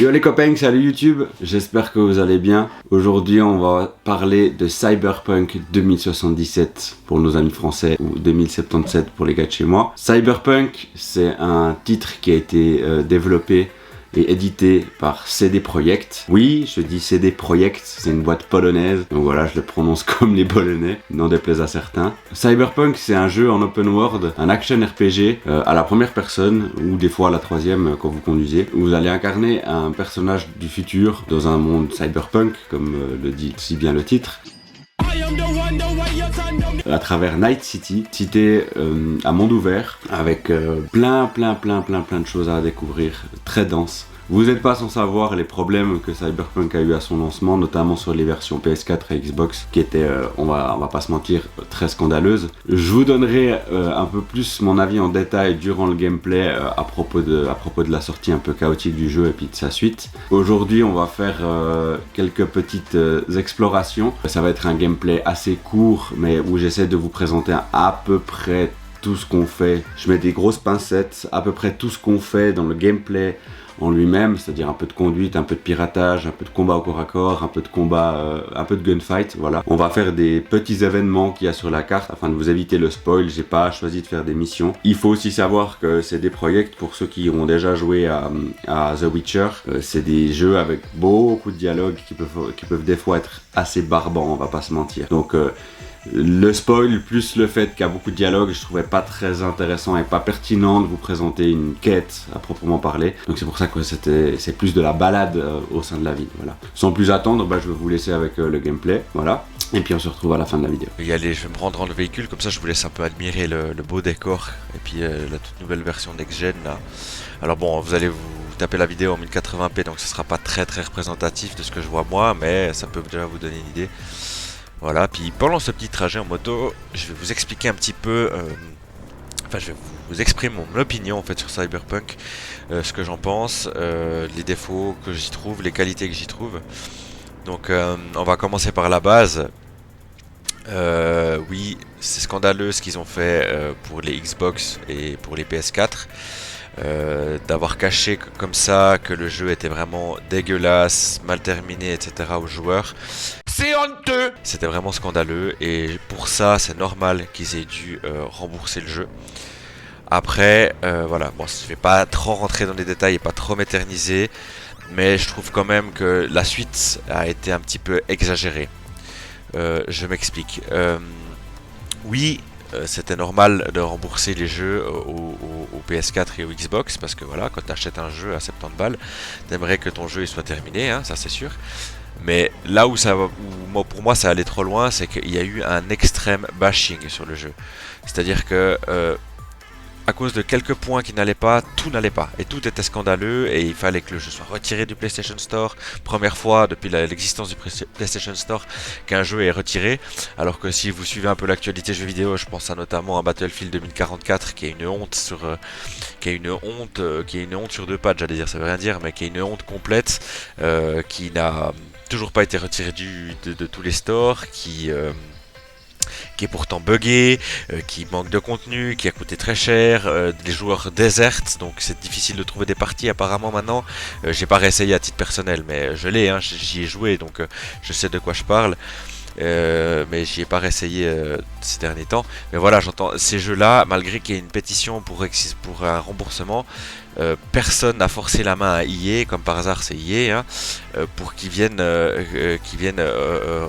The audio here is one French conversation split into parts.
Yo les copains, salut YouTube, j'espère que vous allez bien. Aujourd'hui on va parler de Cyberpunk 2077 pour nos amis français ou 2077 pour les gars de chez moi. Cyberpunk, c'est un titre qui a été développé et édité par CD Projekt. Oui, je dis CD Projekt, c'est une boîte polonaise, donc voilà, je le prononce comme les Polonais, n'en déplaise à certains. Cyberpunk, c'est un jeu en open world, un action RPG à la première personne, ou des fois à la troisième quand vous conduisez. Vous allez incarner un personnage du futur dans un monde cyberpunk, comme le dit si bien le titre. À travers Night City, cité à monde ouvert, avec plein de choses à découvrir, très dense. Vous n'êtes pas sans savoir les problèmes que Cyberpunk a eu à son lancement, notamment sur les versions PS4 et Xbox, qui étaient, on va pas se mentir, très scandaleuses. Je vous donnerai un peu plus mon avis en détail durant le gameplay à propos de la sortie un peu chaotique du jeu et puis de sa suite. Aujourd'hui, on va faire quelques petites explorations. Ça va être un gameplay assez court, mais où j'essaie de vous présenter à peu près tout ce qu'on fait. Je mets des grosses pincettes, à peu près tout ce qu'on fait dans le gameplay en lui-même, c'est-à-dire un peu de conduite, un peu de piratage, un peu de combat au corps à corps, un peu de combat, un peu de gunfight, voilà. On va faire des petits événements qu'il y a sur la carte afin de vous éviter le spoil. J'ai pas choisi de faire des missions. Il faut aussi savoir que c'est des projets, pour ceux qui ont déjà joué à The Witcher, c'est des jeux avec beaucoup de dialogues qui peuvent des fois être assez barbants, on va pas se mentir. Donc le spoil plus le fait qu'il y a beaucoup de dialogues, je trouvais pas très intéressant et pas pertinent de vous présenter une quête à proprement parler. Donc c'est pour ça que c'est plus de la balade au sein de la ville. Voilà. Sans plus attendre, je vais vous laisser avec le gameplay. Voilà. Et puis on se retrouve à la fin de la vidéo. Et allez, je vais me rendre dans le véhicule, comme ça je vous laisse un peu admirer le beau décor et puis la toute nouvelle version next-gen là. Alors bon, vous allez vous taper la vidéo en 1080p, donc ce sera pas très représentatif de ce que je vois moi, mais ça peut déjà vous donner une idée. Voilà, puis pendant ce petit trajet en moto, je vais vous expliquer un petit peu, je vais vous exprimer mon opinion en fait sur Cyberpunk, ce que j'en pense, les défauts que j'y trouve, les qualités que j'y trouve. Donc on va commencer par la base. Oui, c'est scandaleux ce qu'ils ont fait pour les Xbox et pour les PS4. D'avoir caché comme ça que le jeu était vraiment dégueulasse, mal terminé, etc. aux joueurs. C'est honteux! C'était vraiment scandaleux et pour ça c'est normal qu'ils aient dû rembourser le jeu. Après, voilà, bon, je vais pas trop rentrer dans les détails et pas trop m'éterniser, mais je trouve quand même que la suite a été un petit peu exagérée. Je m'explique. Oui, c'était normal de rembourser les jeux au PS4 et au Xbox parce que voilà, quand tu achètes un jeu à 70 balles, t'aimerais que ton jeu il soit terminé, hein, ça c'est sûr. Mais là où pour moi ça allait trop loin, c'est qu'il y a eu un extrême bashing sur le jeu. C'est-à-dire que à cause de quelques points qui n'allaient pas, tout n'allait pas. Et tout était scandaleux et il fallait que le jeu soit retiré du PlayStation Store. Première fois depuis l'existence du PlayStation Store qu'un jeu est retiré. Alors que si vous suivez un peu l'actualité jeux vidéo, je pense à notamment à Battlefield 2044 qui est une honte qui est une honte sur deux pattes, j'allais dire, ça veut rien dire, mais qui est une honte complète, qui n'a toujours pas été retiré de tous les stores, qui est pourtant buggé, qui manque de contenu, qui a coûté très cher, les joueurs désertent, donc c'est difficile de trouver des parties apparemment maintenant. J'ai pas réessayé à titre personnel, mais je l'ai, hein, j'y ai joué, donc je sais de quoi je parle. Mais j'y ai pas réessayé ces derniers temps. Mais voilà, j'entends ces jeux-là, malgré qu'il y ait une pétition pour un remboursement, personne n'a forcé la main à EA, comme par hasard c'est EA, hein, pour qu'ils viennent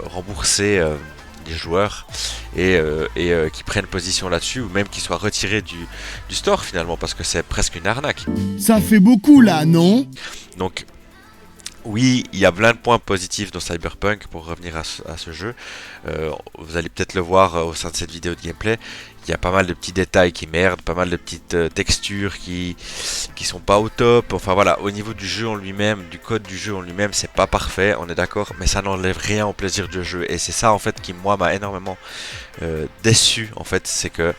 rembourser des joueurs et qui prennent position là-dessus, ou même qu'ils soient retirés du store finalement, parce que c'est presque une arnaque. Ça fait beaucoup là, non? Donc oui, il y a plein de points positifs dans Cyberpunk pour revenir à ce jeu. Vous allez peut-être le voir au sein de cette vidéo de gameplay. Il y a pas mal de petits détails qui merdent, pas mal de petites textures qui sont pas au top. Enfin voilà, au niveau du jeu en lui-même, du code du jeu en lui-même, c'est pas parfait, on est d'accord, mais ça n'enlève rien au plaisir du jeu. Et c'est ça en fait qui moi m'a énormément déçu en fait, c'est que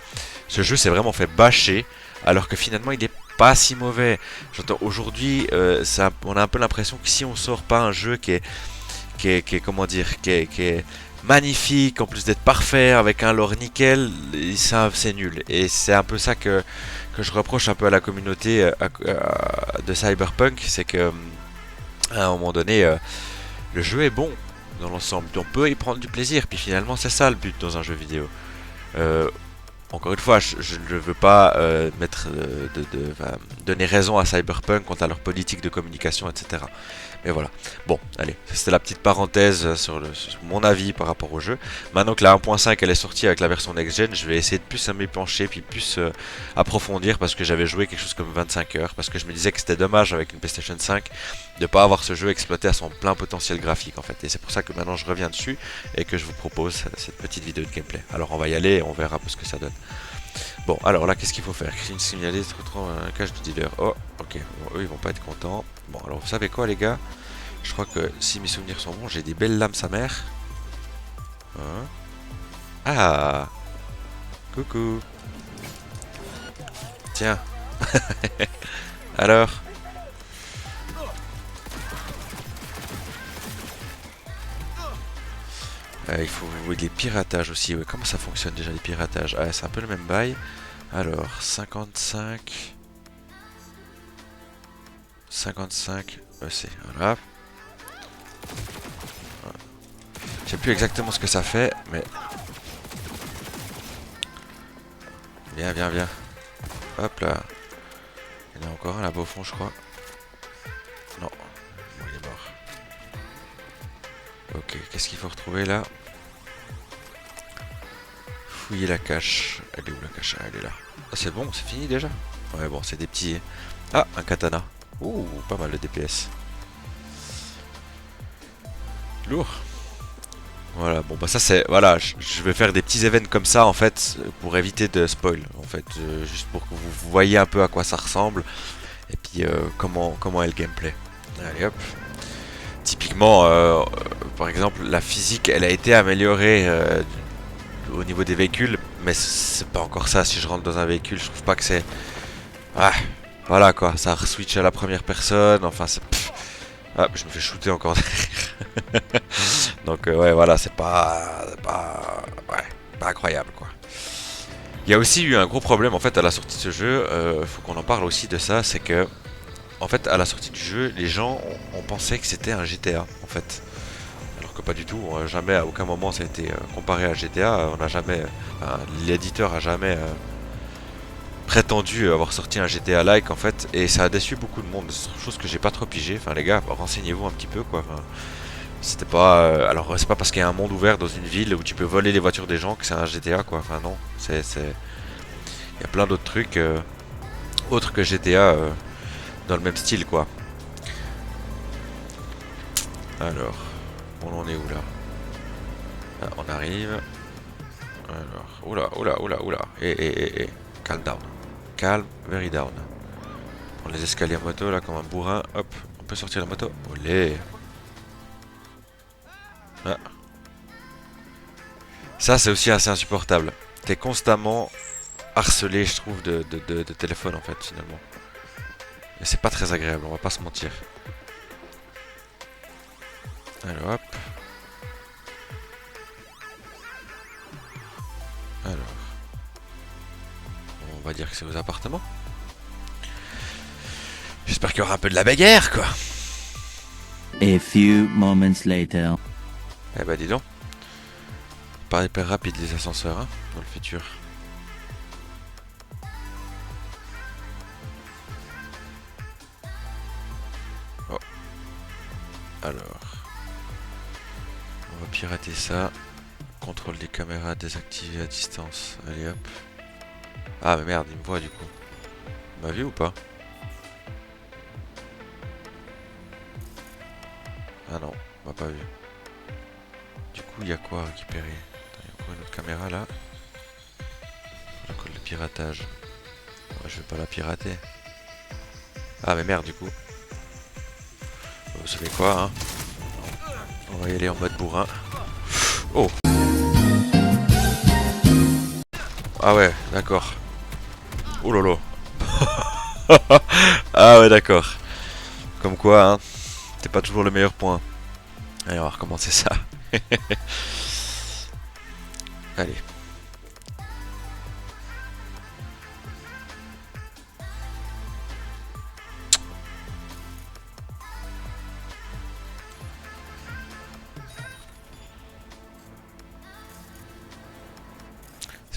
ce jeu s'est vraiment fait bâcher, alors que finalement il est pas si mauvais. J'entends aujourd'hui, on a un peu l'impression que si on sort pas un jeu qui est comment dire, qui est magnifique, en plus d'être parfait, avec un lore nickel, c'est nul. Et c'est un peu ça que je reproche un peu à la communauté de Cyberpunk, c'est que À un moment donné, le jeu est bon dans l'ensemble, on peut y prendre du plaisir, puis finalement c'est ça le but dans un jeu vidéo. Euh, Encore une fois, je ne veux pas donner raison à Cyberpunk quant à leur politique de communication, etc. Mais voilà. Bon, allez, c'était la petite parenthèse sur mon avis par rapport au jeu. Maintenant que la 1.5 elle est sortie avec la version next-gen, je vais essayer de plus m'y pencher, puis plus approfondir, parce que j'avais joué quelque chose comme 25 heures, parce que je me disais que c'était dommage avec une PlayStation 5 de pas avoir ce jeu exploité à son plein potentiel graphique en fait. Et c'est pour ça que maintenant je reviens dessus et que je vous propose cette petite vidéo de gameplay. Alors on va y aller et on verra un peu ce que ça donne. Bon, alors là, qu'est-ce qu'il faut faire? Une signalée, se retrouve un cache de dealer. Oh, ok. Bon, eux, ils vont pas être contents. Bon, alors vous savez quoi, les gars? Je crois que si mes souvenirs sont bons, j'ai des belles lames sa mère. Hein? Ah! Coucou! Tiens! Alors? Il faut les piratages aussi. Ouais. Comment ça fonctionne déjà les piratages? Ah, c'est un peu le même bail. Alors, 55... 55 EC, voilà. Je sais plus exactement ce que ça fait, mais... Viens, viens, viens. Hop là. Il y en a encore un là-bas au fond, je crois. Non. Bon, il est mort. Ok, qu'est-ce qu'il faut retrouver là? Fouiller la cache. Elle est où la cache? Ah, elle est là. Ah, c'est bon, c'est fini déjà? Ouais, bon, c'est des petits... Ah, un katana. Ouh, pas mal de DPS. Lourd. Voilà, bon bah ça c'est... Voilà, je vais faire des petits events comme ça en fait, pour éviter de spoil, en fait. Juste pour que vous voyez un peu à quoi ça ressemble, et puis comment est le gameplay. Allez hop. Typiquement, par exemple, la physique, elle a été améliorée au niveau des véhicules, mais c'est pas encore ça. Si je rentre dans un véhicule, je trouve pas que c'est... Ah, voilà quoi, ça switch à la première personne, enfin c'est... Ah, je me fais shooter encore derrière. Donc ouais, voilà, c'est pas incroyable quoi. Il y a aussi eu un gros problème en fait à la sortie de ce jeu, faut qu'on en parle aussi de ça, c'est que en fait à la sortie du jeu, les gens ont pensé que c'était un GTA en fait. Alors que pas du tout, jamais à aucun moment ça a été comparé à GTA, on n'a jamais, l'éditeur a jamais prétendu avoir sorti un GTA-like en fait, et ça a déçu beaucoup de monde, chose que j'ai pas trop pigé. Enfin les gars, renseignez-vous un petit peu quoi. Enfin, c'était pas... alors c'est pas parce qu'il y a un monde ouvert dans une ville où tu peux voler les voitures des gens que c'est un GTA quoi. Enfin non, il y a plein d'autres trucs autres que GTA dans le même style quoi. Alors, on en est où là? Ah, on arrive. Alors, oula, oula, oula, oula. Et, calm down. Calm, very down. On les escaliers en moto là comme un bourrin. Hop, on peut sortir la moto. Olé. Ah. Ça c'est aussi assez insupportable. T'es constamment harcelé je trouve de téléphone en fait finalement. Et c'est pas très agréable, on va pas se mentir. Alors hop. Alors. On va dire que c'est aux appartements. J'espère qu'il y aura un peu de la bagarre quoi. A few moments later. Eh bah dis donc. Pas hyper rapide les ascenseurs hein, dans le futur. Oh. Alors. On va pirater ça. Contrôle des caméras désactivé à distance. Allez hop. Ah mais merde, il me voit du coup. Il m'a vu ou pas? Ah non, on m'a pas vu. Du coup, il y a quoi à récupérer? Il y a encore une autre caméra là. La colle de piratage. Ouais, je vais pas la pirater. Ah mais merde du coup. Vous savez quoi hein? On va y aller en mode bourrin. Oh! Ah ouais, d'accord. Oh lolo. Ah ouais, d'accord. Comme quoi, hein, c'est pas toujours le meilleur point. Allez, on va recommencer ça. Allez.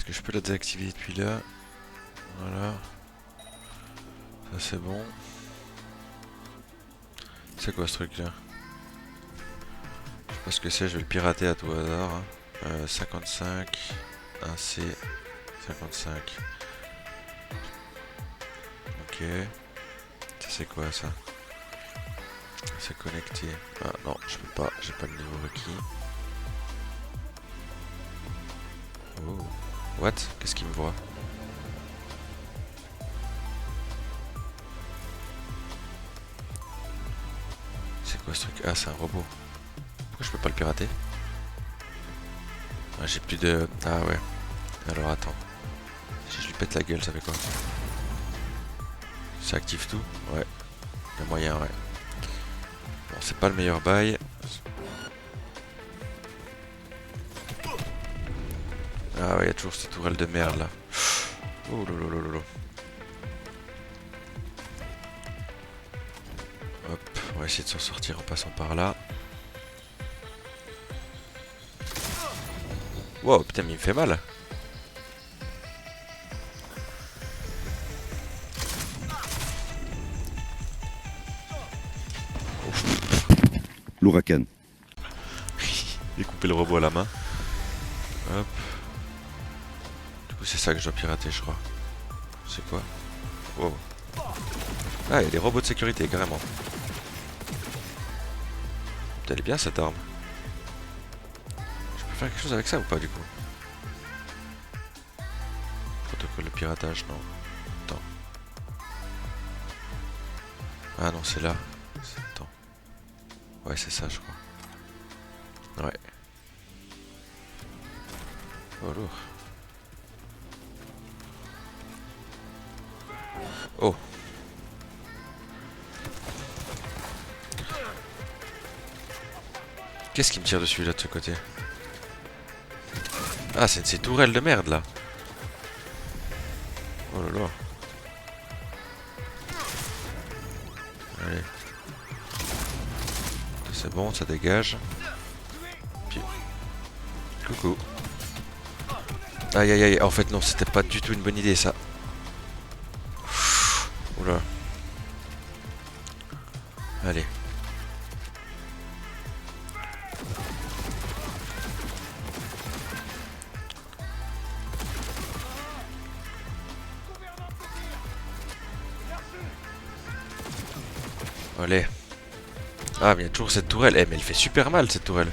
que je peux la désactiver depuis là. Voilà. Ça c'est bon. C'est quoi ce truc là? Je sais pas ce que c'est, je vais le pirater à tout hasard. 55. 1C. 55. Ok. Ça c'est quoi ça? C'est connecté. Ah non, je peux pas, j'ai pas le niveau requis. Oh. What? Qu'est-ce qu'il me voit? C'est quoi ce truc? Ah, c'est un robot. Pourquoi je peux pas le pirater? Ah, j'ai plus de... Ah ouais. Alors attends. Si je lui pète la gueule, ça fait quoi? Ça active tout? Ouais. Il y a moyen, ouais. Bon, c'est pas le meilleur bail. Ah ouais, il y a toujours cette tourelle de merde là. Oh lolo. Hop, on va essayer de s'en sortir en passant par là. Wow, putain, mais il me fait mal. L'ouragan. J'ai coupé le robot à la main. Hop. Du coup, c'est ça que je dois pirater, je crois. C'est quoi? Wow. Ah, il y a des robots de sécurité, carrément. Elle est bien cette arme. Je peux faire quelque chose avec ça ou pas du coup? Protocole de piratage, non. Attends. Ah non, c'est là. Attends. Ouais, c'est ça, je crois. Ouais. Oh, lourd. Oh. Qu'est-ce qui me tire dessus là de ce côté? Ah, c'est ces tourelles de merde là. Oh là là. Allez. C'est bon, ça dégage. Puis... Coucou. Aïe aïe aïe, en fait non, c'était pas du tout une bonne idée ça. Oula. Allez. Allez. Ah, mais il y a toujours cette tourelle. Eh, mais elle fait super mal cette tourelle.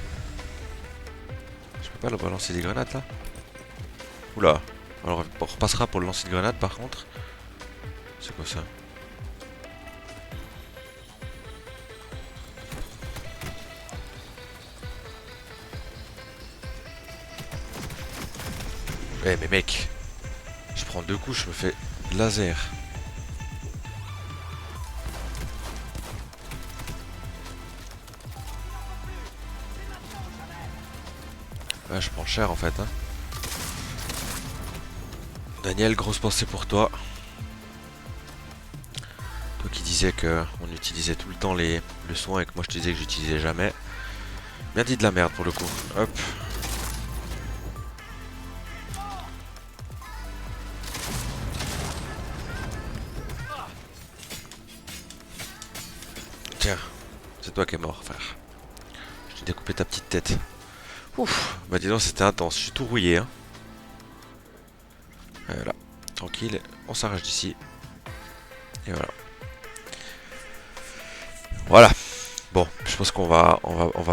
Je peux pas leur balancer des grenades là? Oula. Alors on repassera pour le lancer de grenade par contre. C'est quoi ça? Eh mais mec, je prends 2 coups, je me fais laser. Ouais, je prends cher en fait. Hein. Daniel, grosse pensée pour toi. Toi qui disais qu'on utilisait tout le temps le soin et que moi je te disais que j'utilisais jamais. Bien dit de la merde pour le coup. Hop. Tiens, c'est toi qui es mort, frère. Je t'ai découpé ta petite tête. Ouf, bah dis donc c'était intense, je suis tout rouillé hein. Voilà, tranquille, on s'arrache d'ici. Et voilà. Voilà. Bon, je pense qu'on va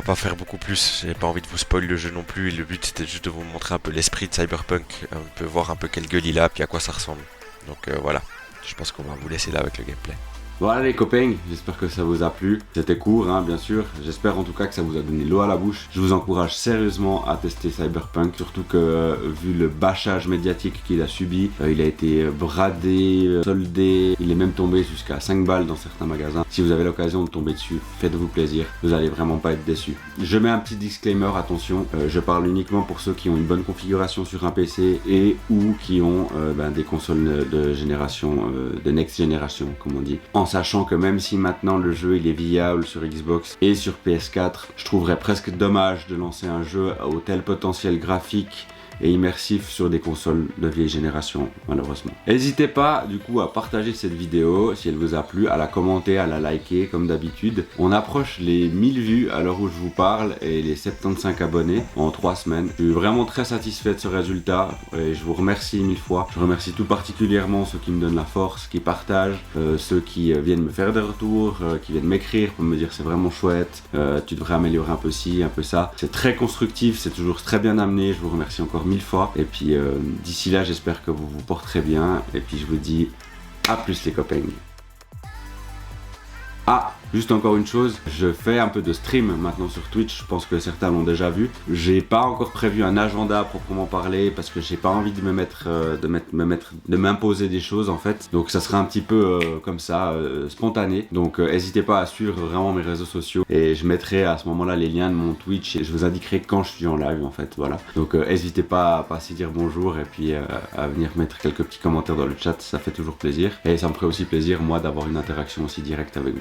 pas faire beaucoup plus. J'ai pas envie de vous spoil le jeu non plus. Et le but c'était juste de vous montrer un peu l'esprit de Cyberpunk. On peut voir un peu quelle gueule il a, puis à quoi ça ressemble. Donc voilà, je pense qu'on va vous laisser là avec le gameplay. Voilà les copains, j'espère que ça vous a plu. C'était court hein, bien sûr, j'espère en tout cas que ça vous a donné l'eau à la bouche. Je vous encourage sérieusement à tester Cyberpunk, surtout que vu le bâchage médiatique qu'il a subi, il a été bradé, soldé, il est même tombé jusqu'à 5 balles dans certains magasins. Si vous avez l'occasion de tomber dessus, faites-vous plaisir, vous allez vraiment pas être déçus. Je mets un petit disclaimer, attention, je parle uniquement pour ceux qui ont une bonne configuration sur un PC et ou qui ont des consoles de génération, de next generation comme on dit. En sachant que même si maintenant le jeu il est viable sur Xbox et sur PS4, je trouverais presque dommage de lancer un jeu au tel potentiel graphique et immersif sur des consoles de vieille génération, malheureusement. N'hésitez pas du coup à partager cette vidéo si elle vous a plu, à la commenter, à la liker comme d'habitude. On approche les 1000 vues à l'heure où je vous parle et les 75 abonnés en 3 semaines. Je suis vraiment très satisfait de ce résultat et je vous remercie 1000 fois. Je remercie tout particulièrement ceux qui me donnent la force, qui partagent, ceux qui viennent me faire des retours, qui viennent m'écrire pour me dire c'est vraiment chouette, tu devrais améliorer un peu ci, un peu ça. C'est très constructif, c'est toujours très bien amené, je vous remercie encore 1000 fois. Et puis d'ici là, j'espère que vous vous porterez bien. Et puis je vous dis à plus les copains. Ah, juste encore une chose, je fais un peu de stream maintenant sur Twitch, je pense que certains l'ont déjà vu. J'ai pas encore prévu un agenda à proprement parler parce que j'ai pas envie de de m'imposer des choses en fait. Donc ça sera un petit peu comme ça, spontané. Donc n'hésitez pas à suivre vraiment mes réseaux sociaux et je mettrai à ce moment-là les liens de mon Twitch et je vous indiquerai quand je suis en live en fait, voilà. Donc n'hésitez pas à passer dire bonjour et puis à venir mettre quelques petits commentaires dans le chat, ça fait toujours plaisir. Et ça me ferait aussi plaisir moi d'avoir une interaction aussi directe avec vous.